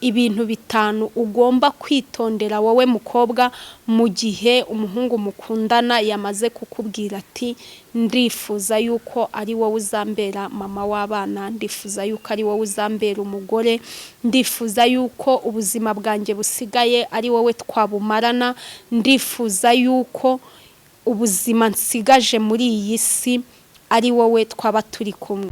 ibintu bitanu ugomba kwitondera wowe mukobwa mu gihe umuhungu mukundana yamaze kukubwira ati ndifuza yuko ari wowe uzambera mama w'abana, ndifuza yuko ari wowe uzambera umugore, ndifuza yuko ubuzima bwanjye busigaye ari wowe twabumarana, ndifuza yuko ubuzima nsigaje muri iyi si ari wowe twaba turi kumwe.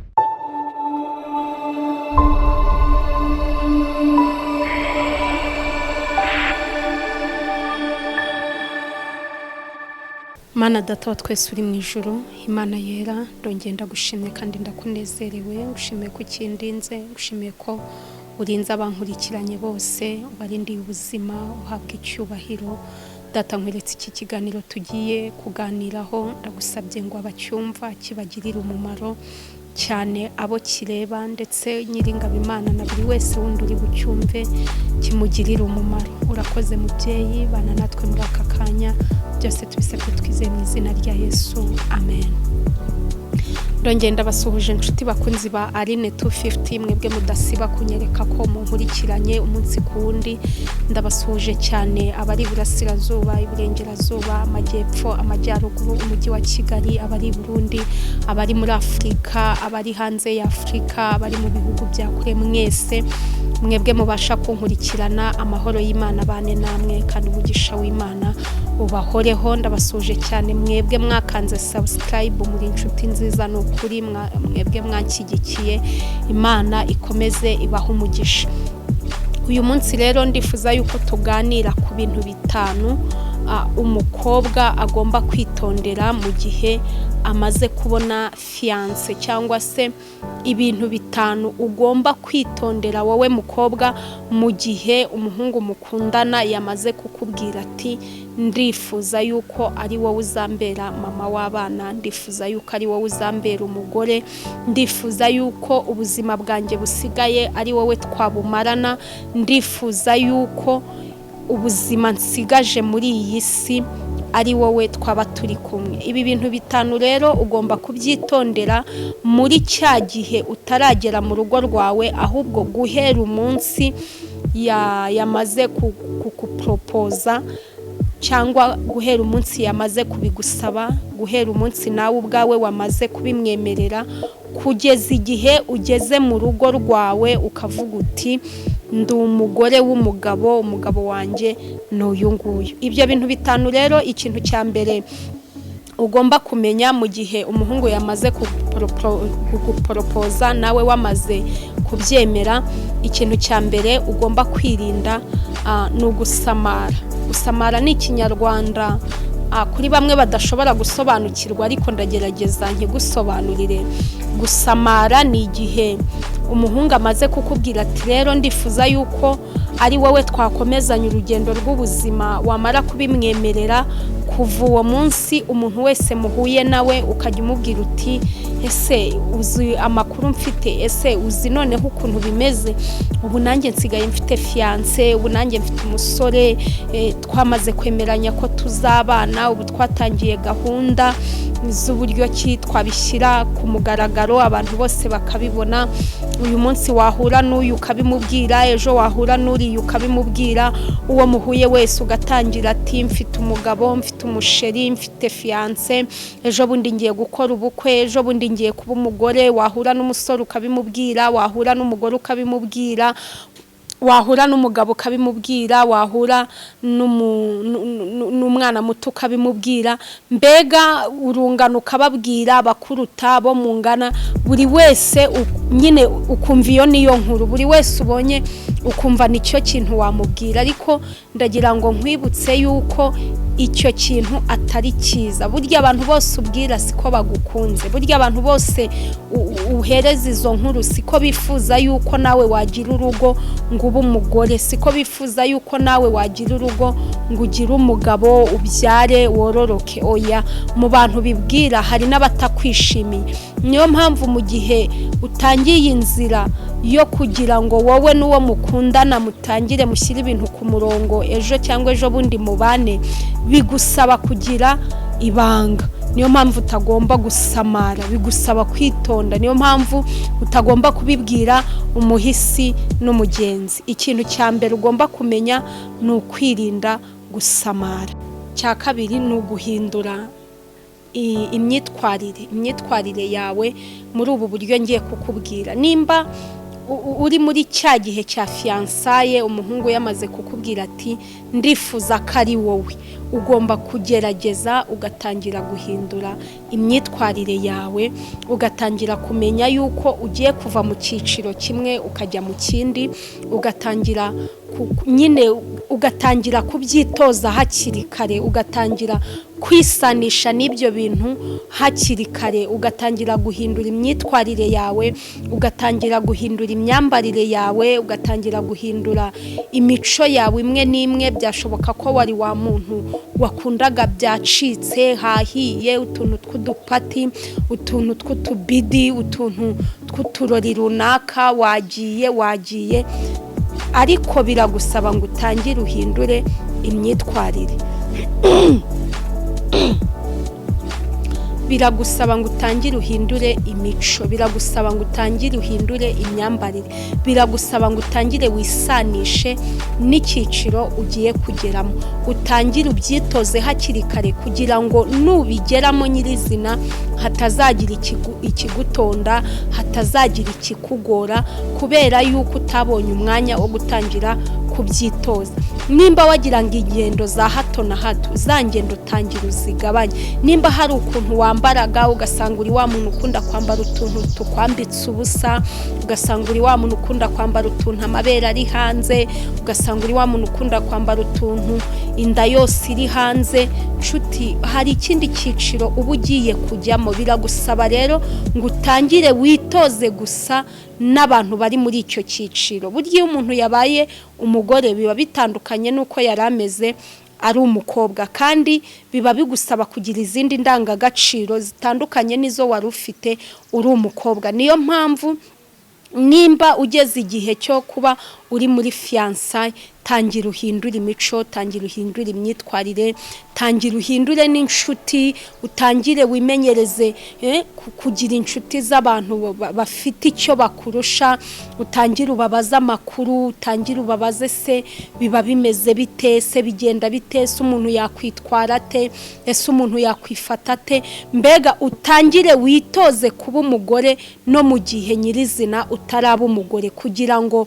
Mana data wa twese uri mu ijuru, Imana yera, ndongera ndagushimye kandi ndakunezerewe, ngushimiye ko ukindinze, ngushimiye ko urinze abankurikiranye bose, ubarindiye ubuzima, uhabwa icyubahiro. Data nkweretse iki kiganiro tugiye kuganiraho, ndagusabye ngo abacyumva kibagirire umumaro cyane abo kireba, ndetse nyiringabo Imana na buri wese wundi uri bucyumve kimugirire umumaro. Urakoze mubyeyi, bana natwe muri aka kanya, byose tubisabye twizeye mu izina rya Yesu, amen. Ndongera ndabasuhuje inshuti bakunzi ba Aline 250, mwebwe mudasiba kunyereka ko munkurikiranye umunsi ku wundi. Ndabasuhuje cyane abari Burasirazuba, Iburengerazuba, Amajyepfo, Amajyaruguru, umujyi wa Kigali, abari Burundi, abari muri Afurika, abari hanze ya Afurika, abari mu bihugu bya kure, mwese mwebwe mubasha kunkurikirana. Amahoro y'Imana bane namwe kandi umugisha w'Imana ubahoreho. Ndabasuje cyane mwebwe mwakanze subscribe, muri inshuti nziza n'ukuri, mwebwe mwanshyigikiye, Imana ikomeze ibaha umugisha. Uyu munsi rero ndifuza yuko tuganira ku bintu bitanu umukobwa agomba kwitondera mu gihe amaze kubona fiance, cyangwa se ibintu bitanu ugomba kwitondera wowe mukobwa mu gihe umuhungu mukundana yamaze kukubwira ati ndifuza yuko ari wowe uzambera mama w'abana, ndifuza yuko ari wowe uzambera umugore, ndifuza yuko ubuzima bwanjye busigaye ari wowe twabumarana, ndifuza yuko ubuzima nsigaje muri iyi si ari wowe twaba turi kumwe. Ibi bintu bitanu rero ugomba kubyitondera muri cya gihe utaragera mu rugo rwawe, ahubwo guhera umunsi yamaze kukupropoza, cyangwa guhera umunsi yamaze kubigusaba, guhera umunsi nawe ubwawe wamaze kubimwemerera, kugeza igihe ugeze mu rugo rwawe ukavuga uti ndi umugore w'umugabo, umugabo wanjye n'uyu nguyu. Ibyo bintu bitanu rero, ikintu cya mbere ugomba kumenya mu gihe umuhungu yamaze kuguporopoza nawe wamaze kubyemera, ikintu cya mbere ugomba kwirinda ni ugusamara. Gusamara ni ikinyarwanda kuri bamwe badashobora gusobanukirwa, ariko ndagerageza nkigusobanurire. Gusamara ni igihe umuhungu amaze kukubwira ati rero ndifuza yuko ari wowe twakomezanya urugendo rw'ubuzima, wamara kubimwemerera, kuva uwo munsi umuntu wese muhuye nawe ukajya umubwira uti ese uzi amakuru mfite, ese uzi noneho ukuntu bimeze, ubu nanjye nsigaye mfite fiance, ubu nanjye mfite umusore, twamaze kwemeranya ko tuzabana, ubu twatangiye gahunda z'uburyo ki twabishyira ku mugaragaro abantu bose bakabibona. Uyu munsi wahura n'uyu ukabimubwira, ejo wahura n'uriya ukabimubwira, uwo muhuye wese ugatangira ati mfite umugabo, mfite umusheri, mfite fiance, ejo bundi ngiye gukora ubukwe, ejo bundi ngiye kuba umugore. Wahura n'umusore ukabimubwira, wahura n'umugore ukabimubwira, wahura n'umugabo ukabimubwira, wahura n'umwana muto ukabimubwira, mbega urungano ukababwira, bakuruta bo mungana, buri wese nyine ukumva iyo niyo nkuru, buri wese ubonye ukumva nicyo kintu wamubwira. Ariko ndagira ngo nkwibutse yuko icyo kintu atari cyiza. Burya abantu bose ubwira siko bagukunze, burya abantu bose uhereza izo nkuru siko bifuza yuko nawe wagira urugo ngo ube umugore, siko bifuza yuko nawe wagira urugo ngo ugire umugabo, ubyare, wororoke. Oya, mu bantu bibwira hari n'abatakwishimiye. Niyo mpamvu mu gihe utangiye inzira yo kugira ngo wowe n'uwo mukundana mutangire mushyire ibintu ku murongo, ejo cyangwa ejo bundi mubane, bigusaba kugira ibanga. niyo mpamvu utagomba gusamara, bigusaba kwitonda. Niyo mpamvu utagomba kubibwira umuhisi n'umugenzi. Ikintu cya mbere ugomba kumenya ni ukwirinda gusamara. Cya kabiri ni uguhindura imyitwarire yawe muri ubu buryo ngiye kukubwira. Nimba uri muri cya gihe cya fiyansaye, umuhungu yamaze kukubwira ati ndifuza ko ari wowe, ugomba kugerageza ugatangira guhindura imyitwarire yawe, ugatangira kumenya yuko ugiye kuva mu cyiciro kimwe ukajya mu kindi, ugatangira ugatangira kubyitoza hakiri kare, ugatangira kwisanisha n'ibyo bintu hakiri kare, ugatangira guhindura imyitwarire yawe, ugatangira guhindura imyambarire yawe, ugatangira guhindura imico yawe imwe n'imwe. Byashoboka ko wari wa muntu wakundaga byacitse, hahiye utuntu tw'udupati, utuntu tw'utubidi, utuntu tw'uturori runaka, wagiye ariko biragusaba ngo utangire uhindure imyitwarire. Biragusaba ngo utangire uhindure imico, biragusaba ngo utangire uhindure imyambarire, biragusaba ngo utangire wisanishe n'icyiciro ugiye kugeramo, utangire ubyitoze hakiri kare kugira ngo nubigeramo nyirizina hatazagira ikigutonda, hatazagira ikikugora, kubera yuko utabonye umwanya wo gutangira kubyitoza. Nimba wagira ngo ingendo za hato na hato, za ngendo utangira uzigabanye. Nimba hari ukuntu wambaraga ugasanga uri wa muntu ukunda kwambara utuntu tukwambitse ubusa, ugasanga uri wa muntu ukunda kwambara utuntu amabere ari hanze, ugasanga uri wa muntu ukunda kwambara utuntu inda yose iri hanze, nshuti, hari ikindi cyiciro uba ugiye kujyamo. Biragusaba rero ngo utangire witoze gusa n'abantu bari muri icyo cyiciro. Burya iyo umuntu yabaye umugore biba bitandukanye n'uko yari ameze ari umukobwa, kandi biba bigusaba kugira izindi ndangagaciro zitandukanye n'izo wari ufite uri umukobwa. Niyo mpamvu nimba ugeze igihe cyo kuba uri muri fiyansaye, tangira uhindure imico, tangira uhindure imyitwarire, tangira uhindure n'inshuti, utangire wimenyereze kugira inshuti z'abantu bafite icyo bakurusha, utangire ubabaze amakuru, utangire ubabaze se biba bimeze bite, se bigenda bite, se umuntu yakwitwara ate, ese umuntu yakwifata ate. Mbega utangire witoze kuba umugore no mu gihe nyirizina utaraba umugore, kugira ngo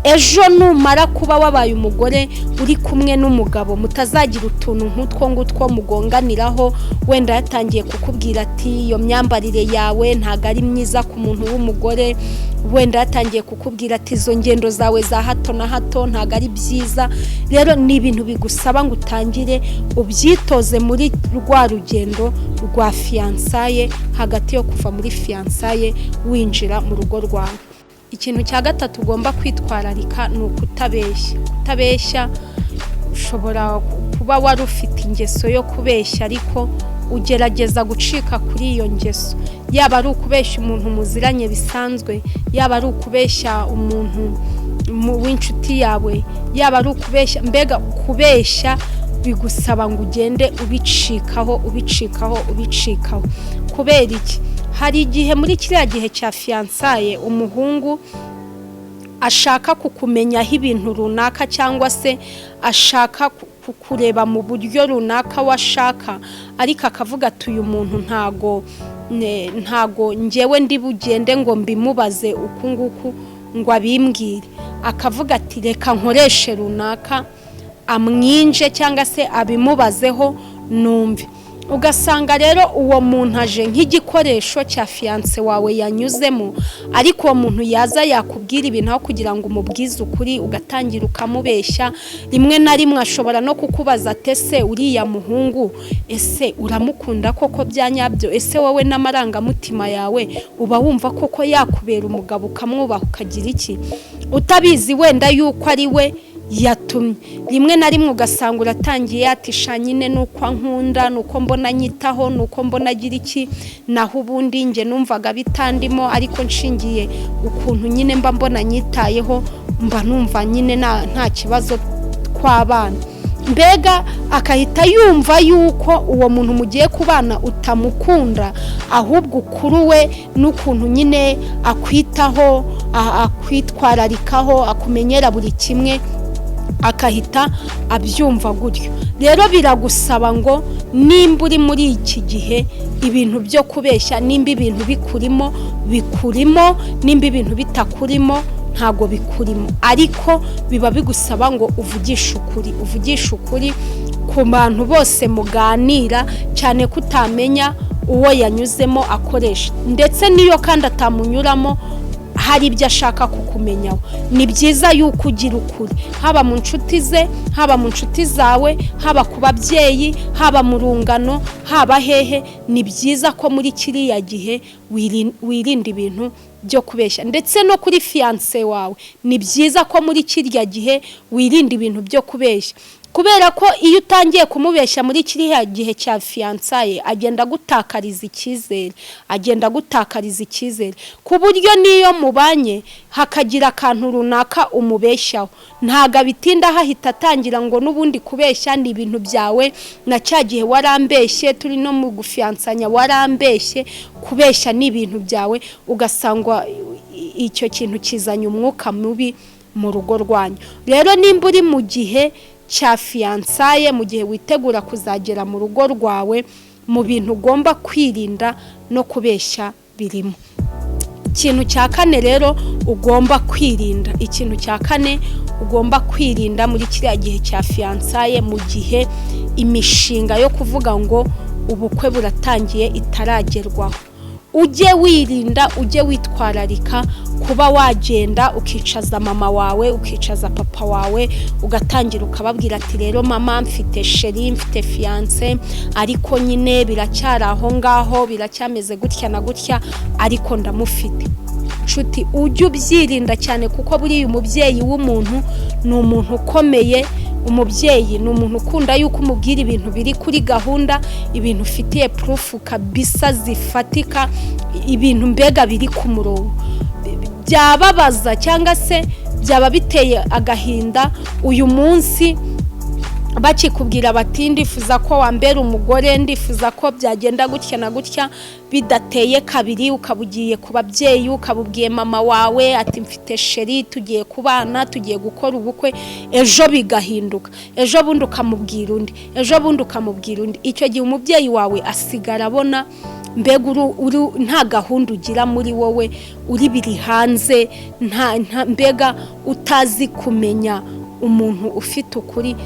ejo numara kuba wabaye umugore uri kumwe n'umugabo mutazagira utuntu nk'utwo ngutwo mugonganiraho. Wenda yatangiye kukubwira ati iyo myambarire yawe ntago ari myiza ku muntu w'umugore, wenda yatangiye kukubwira ati izo ngendo zawe za hato na hato ntago ari byiza. Rero ni ibintu bigusaba ngo utangire ubyitoze muri rwa rugendo rwa fiyansaye, hagati yo kuva muri fiyansaye winjira mu rugo rwawe. Ikintu cya gatatu ugomba kwitwararika ni ukutabeshya. Ushobora kuba wari ufite ingeso yo kubeshya, ariko ugerageza gucika kuri iyo ngeso. Yaba ari ukubeshya umuntu muziranye bisanzwe, yaba ari ukubeshya umuntu w'inshuti yawe, yaba ari ukubeshya, mbega kubeshya bigusaba ngo ugende ubicikaho. Kubera iki? Hari igihe muri kiriya gihe cya fiyansaye umuhungu ashaka kukumenyaho ibintu runaka, cyangwa se ashaka kukureba mu buryo runaka washaka, ariko akavuga ati uyu muntu ntago njyewe ndi bugende ngo mbimubaze uku nguku ngo abimbwire. Akavuga ati reka nkoreshe runaka amwinje cyangwa se abimubazeho numve. Ugasanga rero uwo muntu aje nk'igikoresho cya fiyanse wawe yanyuzemo, ariko uwo muntu yaza yakubwira ibintu aho kugira ngo umubwize ukuri, ugatangira ukamubeshya. Rimwe na rimwe ashobora no kukubaza ati ese uriya muhungu ese uramukunda koko bya nyabyo? Ese wowe n'amarangamutima yawe uba wumva koko yakubera umugabo ukamwubaha ukagira iki? Utabizi wenda yuko ari we yatumye. Rimwe na rimwe ugasanga uratangiye atisha nyine nuko ankunda, nuko mbona nyitaho, nuko mbona agira iki, naho ubundi nge numvaga bitandimo, ariko nshingiye ukuntu nyine mba mbona nyitayeho, mba numva nyine nta kibazo tw'abana. mbega akahita yumva yuko uwo muntu mugiye kubana utamukunda, ahubwo ukuruwe n'ukuntu nyine akwitaho, akwitwararikaho, akumenyera buri kimwe, akahita abyumva gutyo. Rero biragusaba ngo nimba uri muri iki gihe ibintu byo kubeshya, nimba ibintu bikurimo bikurimo, nimba ibintu bitakurimo ntago bikurimo, ariko biba bigusaba ngo uvugishe ukuri ku bantu bose muganira, cyane kutamenya uwo yanyuzemo akoresha, ndetse niyo kandi atamunyuramo hari ibyo ashaka kukumenyaho. Ni byiza yuko ugira ukuri, haba mu nshuti ze, haba mu nshuti zawe, haba ku babyeyi, haba mu rungano, haba hehe. Ni byiza ko muri kiriya gihe wirinda ibintu byo kubeshya, ndetse no kuri fiancé wawe ni byiza ko muri kiriya gihe wirinda ibintu byo kubeshya, kubera ko iyo utangiye kumubeshya muri kiriya gihe cya fiancé agenda gutakariza icyizere, ku buryo niyo mubanye hakagira akantu runaka umubeshyaho, ntago bitinda hahita atangira ngo n'ubundi kubeshya ni ibintu byawe, na cya gihe warambeshye turi no mu gufiansanya warambeshye. Kubeshya ni ibintu byawe, ugasangwa icyo kintu kizanye umwuka mubi mu rugo rwanyu. Rero nimba uri mu gihe cya fiancé, mu gihe witegura kuzagera mu rugo rwawe, mu bintu ugomba kwirinda no kubeshya birimo. Ikintu cya kane rero ugomba kwirinda muri kiriya gihe cya fiancé, mu gihe imishinga yo kuvuga ngo ubukwe buratangiye itaragerwaho, ujye wirinda, ujye witwararika kuba wagenda ukicaza mama wawe, ukicaza papa wawe, ugatangira ukababwira ati rero mama mfite chérie, mfite fiancé, ariko nyine biracyari aho ngaho, biracyameze gutya na gutya, ariko ndamufite. Nshuti, ujye ubyirinda cyane, kuko buriya umubyeyi w'umuntu ni umuntu ukomeye. Umubyeyi ni umuntu ukunda yuko umubwira ibintu biri kuri gahunda, ibintu ufitiye proof kabisa zifatika, ibintu mbega biri ku murongo. Byababaza cyangwa se byaba biteye agahinda uyu munsi bakikubwira bati ndifuza ko wambera umugore, ndifuza ko byagenda gutya na gutya, bidateye kabiri ukabugiye ku babyeyi, ukabubwiye mama wawe ati mfite chérie, tugiye kubana, tugiye gukora ubukwe, ejo bigahinduka, ejo bundi ukamubwira undi, ejo bundi ukamubwira undi. Icyo gihe umubyeyi wawe asigara abona mbega nta gahunda ugira muri wowe, uri biri hanze, mbega utazi kumenya umuntu ufite ukuri,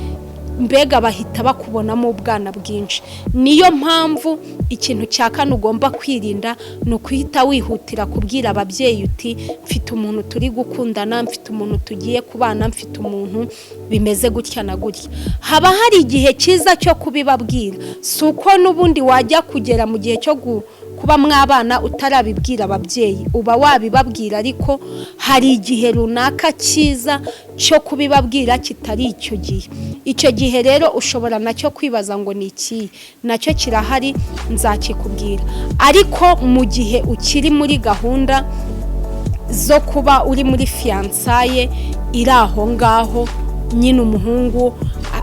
mbega bahita bakubonamo ubwana bwinshi. Niyo mpamvu ikintu cya kane ugomba kwirinda ni ukuhita wihutira kubwira ababyeyi uti mfite umuntu turi gukundana, mfite umuntu tugiye kubana, mfite umuntu bimeze gutya na gutya. Haba hari igihe cyiza cyo kubibabwira, si uko n'ubundi wajya kugera mu gihe cyo kuba mwabana utarabibwira ababyeyi, uba wabibabwira, ariko hari igihe runaka cyiza cyo kubibabwira kitari icyo gihe. Icyo gihe rero ushobora nacyo kwibaza ngo ni iki, nacyo kirahari nzakikubwira. Ariko mu gihe ukiri muri gahunda zo kuba uri muri fiancé iri aho ngaho, nyine umuhungu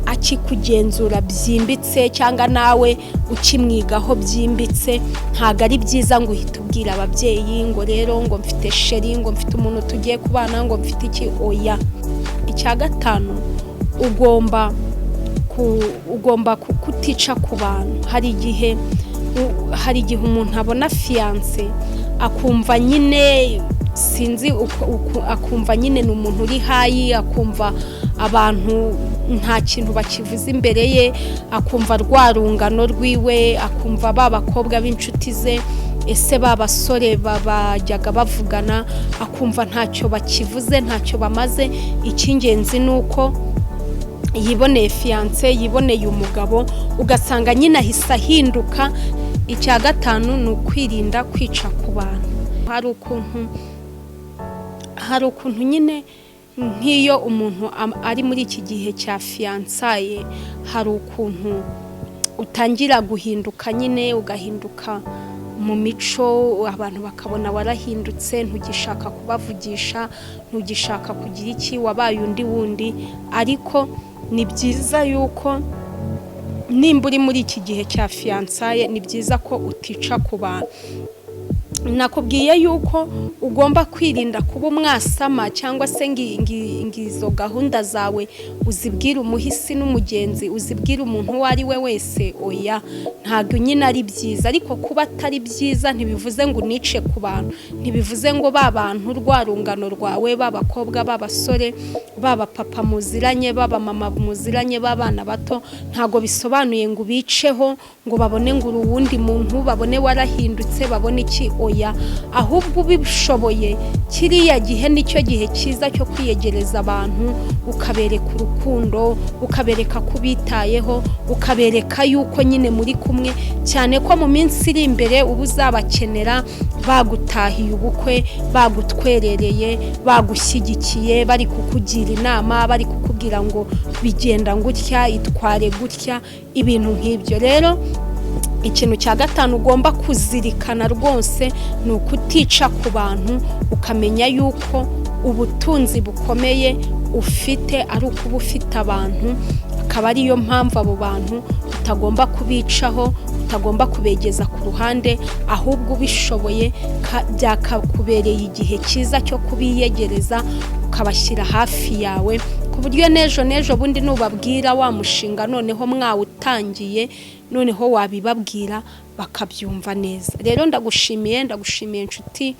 akikugenzura byimbitse cyangwa nawe ukimwigaho byimbitse, ntago ari byiza ngo uhite ubwira ababyeyi ngo rero ngo mfite chérie, ngo mfite umuntu tugiye kubana, ngo mfite iki. Oya. Icya gatanu, ugomba kutica ku bantu. Hari igihe umuntu abona fiancé akumva nyine sinzi akumva nyine ni umuntu uri hayi, akumva abantu nta kintu bakivuze imbere ye, akumva rwarungano rwiwe, akumva babakobwa b'inshuti ze, ese babasore babajyaga bavugana, akumva ntacyo bakivuze, ntacyo bamaze. Icy'ingenzi nuko yiboneye fiancé, yiboneye umugabo, ugasanga nyine ahise ahinduka. Icya gatanu ni ukwirinda kwica ku bantu. Hari ukuntu nyine nk'iyo umuntu ari muri iki gihe cya fiancé, hari ukuntu utangira guhinduka nyine, ugahinduka mu mico abantu bakabona warahindutse, ntugishaka kubavugisha, ntugishaka kugira iki, wabaye undi wundi. Ariko ni byiza yuko nimba uri muri iki gihe cya fiyansaye, ni byiza ko utica ku bantu. Nakubwiye yuko ugomba kwirinda kuba umwasama cyangwa se ngizo gahunda zawe uzibwira umuhisi n'umugenzi, uzibwira umuntu uwo ari we wese. Oya, ntabwo nyine ari byiza. Ariko kuba atari byiza ntibivuze ngo unice ku bantu, ntibivuze ngo ba bantu rwa rungano rwawe, b'abakobwa, b'abasore, baba papa muziranye, baba mama muziranye, b'abana bato, ntabwo bisobanuye ngo ubiceho ngo babone ngo uri uwundi muntu, babone warahindutse, babone iki. Oya, ahubwo ubishoboye kiriya gihe nicyo gihe cyiza cyo kwiyegereza abantu, ukabereka urukundo, ukabereka kubitayeho, ukabereka yuko nyine muri kumwe, cyane ko mu minsi iri imbere ubu uzabakenera bagutahiye ubukwe, bagutwerereye, bagushyigikiye, bari kukugira inama, bari kukubwira ngo bigenda gutya, itware gutya, ibintu nk'ibyo. Rero ikintu cya gatanu ugomba kuzirikana rwose ni ukutica ku bantu, ukamenya yuko ubutunzi bukomeye ufite ari ukuba ufite abantu, akaba ariyo mpamvu abo bantu utagomba kubicaho, utagomba kubegeza ku ruhande, ahubwo ubishoboye byakakubereye igihe cyiza cyo kubiyegereza, ukabashyira hafi yawe, ku buryo n'ejo bundi nubabwira wa mushinga noneho mwawutangiye, noneho wabibabwira bakabyumva neza. Rero ndagushimiye inshuti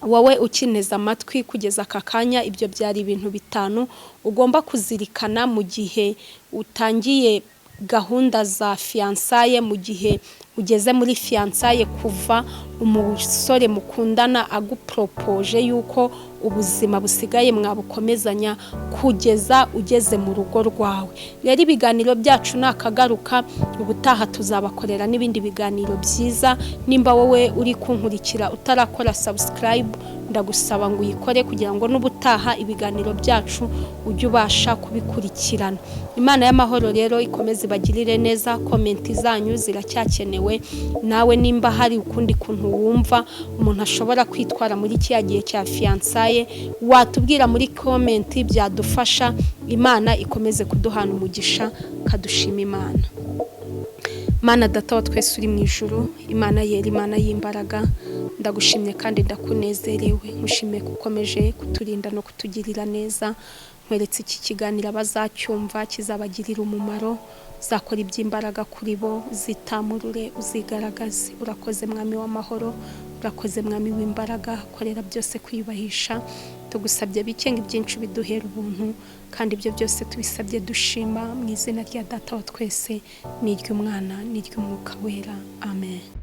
wowe ukineza amatwi kugeza aka kanya. Ibyo byari ibintu bitanu ugomba kuzirikana mu gihe utangiye gahunda za fiyansaye, mu gihe ugeze muri fiyansaye, kuva umusore mukundana aguporopoje yuko ubuzima busigaye mwabukomezanya kugeza ugeze mu rugo rwawe. Rero ibiganiro byacu nakagaruka, ubutaha tuzabakorera n'ibindi biganiro byiza. Nimba wowe uri kunkurikira utarakora subscribe, ndagusaba ngo uyikore kugira ngo n'ubutaha ibiganiro byacu ujye ubasha kubikurikirana. Imana y'amahoro rero ikomeze ibagirire neza. Komenti zanyu ziracyakenewe. Nawe nimba hari ukundi kuntu wumva umuntu ashobora kwitwara muri kiya gihe cya fiyansaye, watubwira muri komenti, byadufasha. Imana ikomeze kuduhana umugisha, kadushima Imana. Mana data wa twese uri mu ijuru, Imana yera, Imana y'imbaraga, ndagushimye kandi ndakunezerewe. Mushimiye kukomeje kuturinda no kutugirira neza. Nkweretse iki kiganiro abazacyumva kizabagirira umumaro, zakora iby'imbaraga kuri bo, zitamurure, uzigaragaze. Urakoze mwami w'amahoro, urakoze mwami w'imbaraga, korera byose kwiyubahisha. Tugusabye bike byinshi biduhera ubuntu, kandi ibyo byose tubisabye dushima mu izina rya Data wa twese, n'iry'Umwana, n'iry'Umwuka wera. Amen.